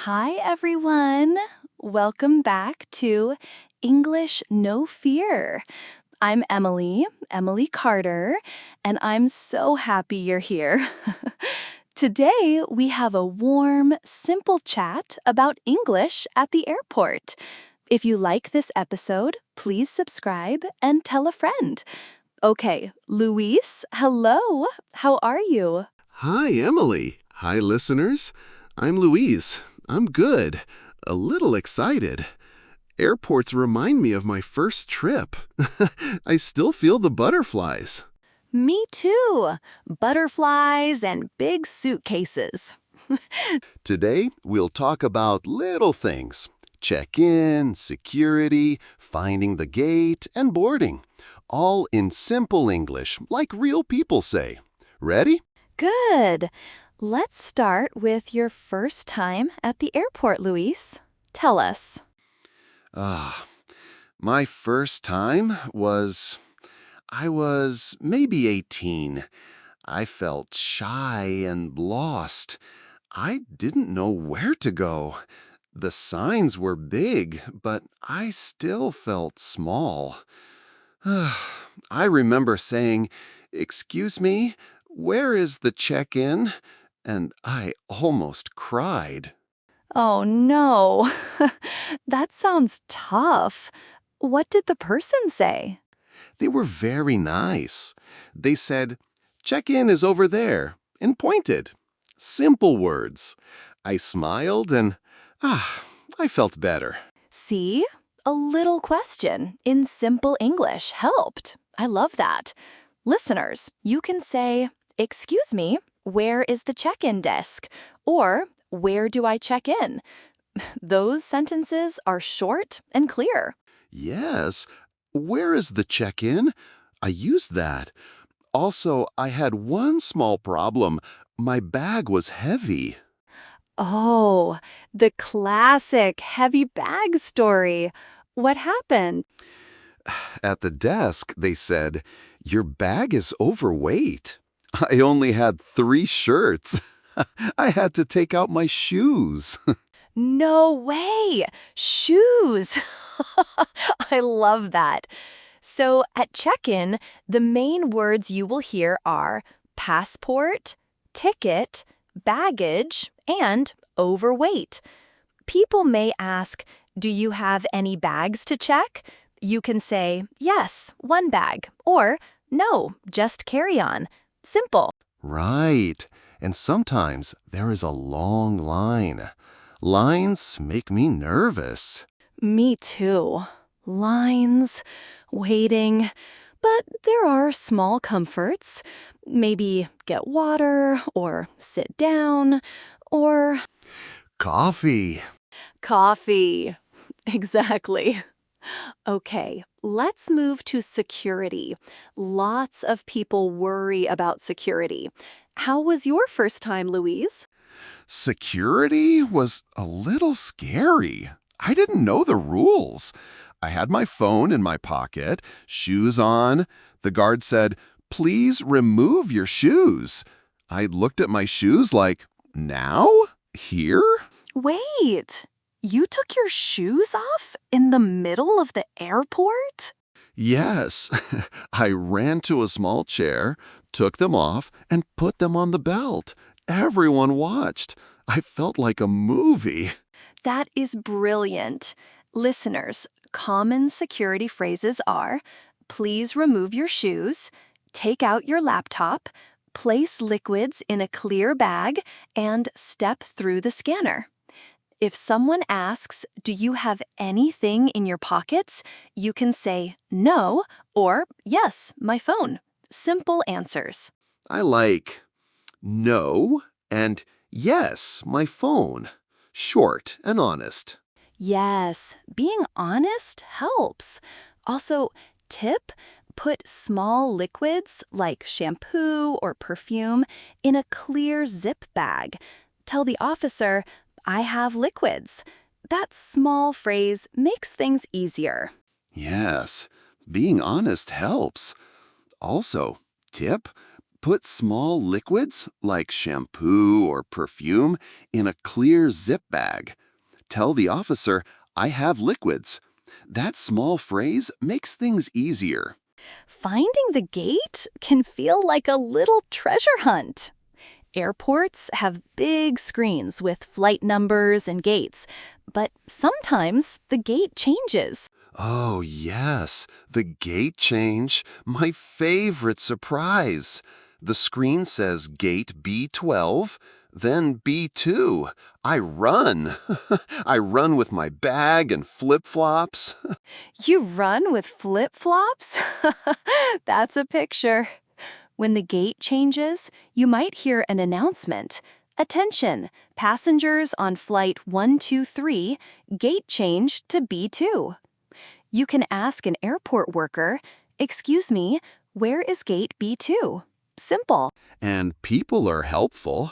Hi, everyone. Welcome back to English No Fear. I'm Emily Carter, and I'm so happy you're here. Today, we have a warm, simple chat about English at the airport. If you like this episode, please subscribe and tell a friend. Okay, Luis, hello. How are you? Hi, Emily. Hi, listeners. I'm Louise. I'm good. A little excited. Airports remind me of my first trip. I still feel the butterflies. Me too. Butterflies and big suitcases. Today, we'll talk about little things. Check-in, security, finding the gate, and boarding. All in simple English, like real people say. Ready? Good. Let's start with your first time at the airport, Luis. Tell us. My first time I was maybe 18. I felt shy and lost. I didn't know where to go. The signs were big, but I still felt small. I remember saying, "Excuse me, where is the check-in?" And I almost cried. Oh, no. That sounds tough. What did the person say? They were very nice. They said, "Check-in is over there," and pointed. Simple words. I smiled and, I felt better. See? A little question in simple English helped. I love that. Listeners, you can say, "Excuse me, where is the check-in desk?" Or, "Where do I check in?" Those sentences are short and clear. Yes, where is the check-in? I used that. Also, I had one small problem. My bag was heavy. Oh, the classic heavy bag story. What happened? At the desk, they said, "Your bag is overweight." I only had 3 shirts. I had to take out my shoes. No way! Shoes! I love that. So at check-in, the main words you will hear are passport, ticket, baggage, and overweight. People may ask, "Do you have any bags to check?" You can say, "Yes, 1 bag," or "No, just carry-on." Simple. Right. And sometimes there is a long line. Lines make me nervous. Me too. Lines, waiting. But there are small comforts. Maybe get water, or sit down, or Coffee. coffee. Exactly. Okay, let's move to security. Lots of people worry about security. How was your first time, Louise? Security was a little scary. I didn't know the rules. I had my phone in my pocket, shoes on. The guard said, "Please remove your shoes." I looked at my shoes like, "Now? Here?" Wait, you took your shoes off in the middle of the airport? Yes. I ran to a small chair, took them off, and put them on the belt. Everyone watched. I felt like a movie. That is brilliant. Listeners, common security phrases are, "Please remove your shoes," "Take out your laptop," "Place liquids in a clear bag," and "Step through the scanner." If someone asks, "Do you have anything in your pockets?" you can say, "No," or "Yes, my phone." Simple answers. I like no and yes, my phone. Short and honest. Yes, being honest helps. Also, tip, put small liquids like shampoo or perfume in a clear zip bag. Tell the officer, "I have liquids." That small phrase makes things easier. Yes, being honest helps. Also, tip, Put small liquids, like shampoo or perfume, in a clear zip bag. Tell the officer, I have liquids. That small phrase makes things easier. Finding the gate can feel like a little treasure hunt. Airports have big screens with flight numbers and gates, but sometimes the gate changes. Oh, yes, the gate change. My favorite surprise. The screen says gate B12, then B2. I run. I run with my bag and flip-flops. You run with flip-flops? That's a picture. When the gate changes, you might hear an announcement. Attention, passengers on flight 123, gate change to B2. You can ask an airport worker, excuse me, where is gate B2? Simple. And people are helpful.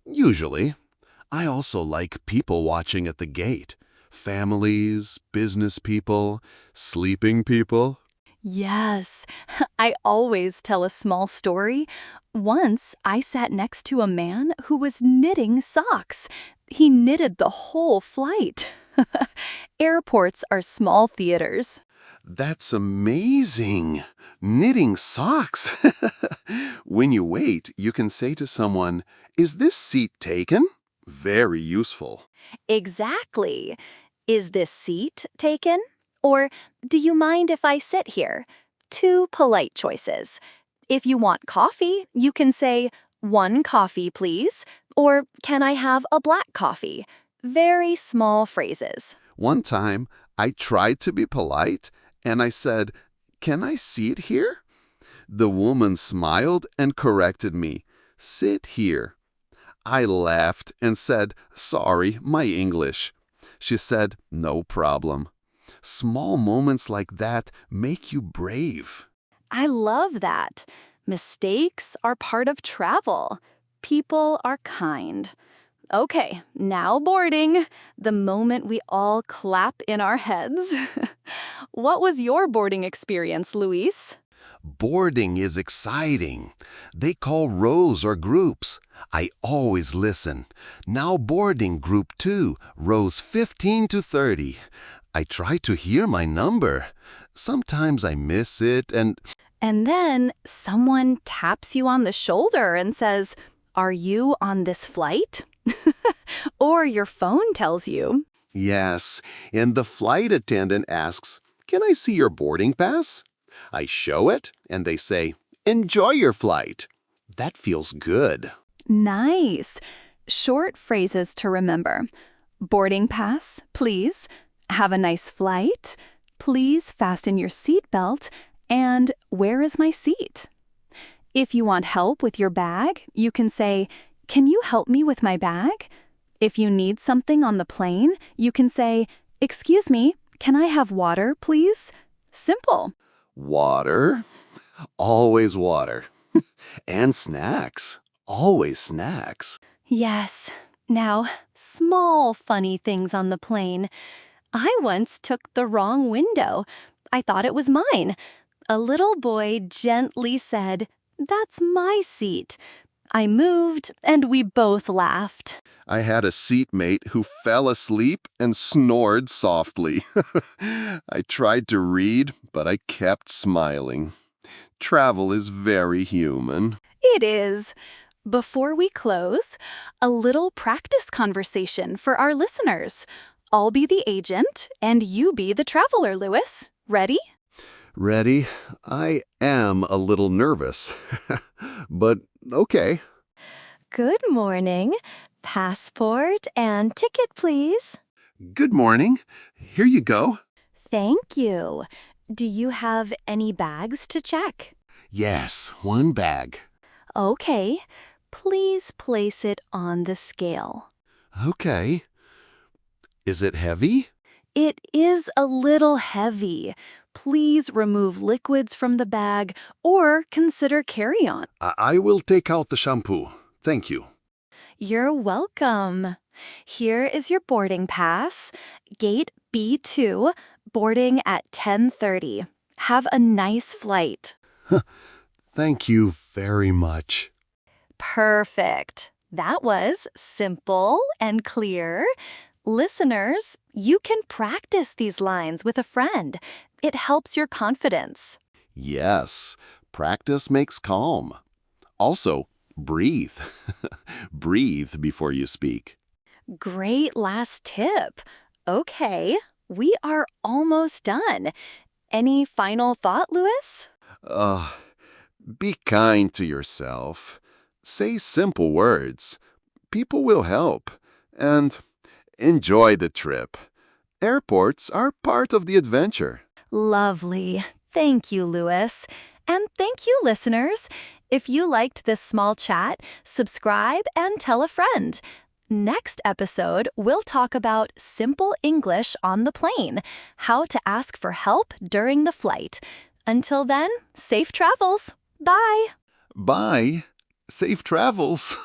Usually. I also like people watching at the gate. Families, business people, sleeping people. Yes, I always tell a small story. Once, I sat next to a man who was knitting socks. He knitted the whole flight. Airports are small theaters. That's amazing. Knitting socks. When you wait, you can say to someone, is this seat taken? Very useful. Exactly. Is this seat taken? Or do you mind if I sit here? Two polite choices. If you want coffee, you can say, 1 coffee, please, or can I have a black coffee? Very small phrases. One time, I tried to be polite, and I said, can I sit here? The woman smiled and corrected me. Sit here. I laughed and said, sorry, my English. She said, no problem. Small moments like that make you brave. I love that. Mistakes are part of travel. People are kind. Okay, now boarding, the moment we all clap in our heads. What was your boarding experience, Luis? Boarding is exciting. They call rows or groups. I always listen. Now boarding group 2, rows 15 to 30. I try to hear my number. Sometimes I miss it And then someone taps you on the shoulder and says, are you on this flight? Or your phone tells you. yes, and the flight attendant asks, can I see your boarding pass? I show it, and they say, enjoy your flight. That feels good. Nice. Short phrases to remember. Boarding pass, please. Have a nice flight. Please fasten your seatbelt. And where is my seat? If you want help with your bag, you can say, can you help me with my bag? If you need something on the plane, you can say, excuse me, can I have water, please? Simple. Water? Always water. And snacks. Always snacks. Yes. Now, small funny things on the plane. I once took the wrong window. I thought it was mine. A little boy gently said, that's my seat. I moved, and we both laughed. I had a seatmate who fell asleep and snored softly. I tried to read, but I kept smiling. Travel is very human. It is. Before we close, a little practice conversation for our listeners. I'll be the agent, and you be the traveler, Louis. Ready? Ready? I am a little nervous. But okay. Good morning. Passport and ticket, please. Good morning. Here you go. Thank you. Do you have any bags to check? Yes, one bag. Okay. Please place it on the scale. Okay. Is it heavy? It is a little heavy. Please remove liquids from the bag or consider carry-on. I will take out the shampoo. Thank you. You're welcome. Here is your boarding pass. Gate B2, boarding at 10:30. Have a nice flight. Thank you very much. Perfect. That was simple and clear. Listeners, you can practice these lines with a friend. It helps your confidence. Yes, practice makes calm. Also, breathe. Breathe before you speak. Great last tip. Okay, we are almost done. Any final thought, Louis? Uh, be kind to yourself. Say simple words. People will help. And enjoy the trip. Airports are part of the adventure. Lovely. Thank you, Louis. And thank you, listeners. If you liked this small chat, subscribe and tell a friend. Next episode, we'll talk about simple English on the plane, how to ask for help during the flight. Until then, safe travels. Bye. Bye. Safe travels.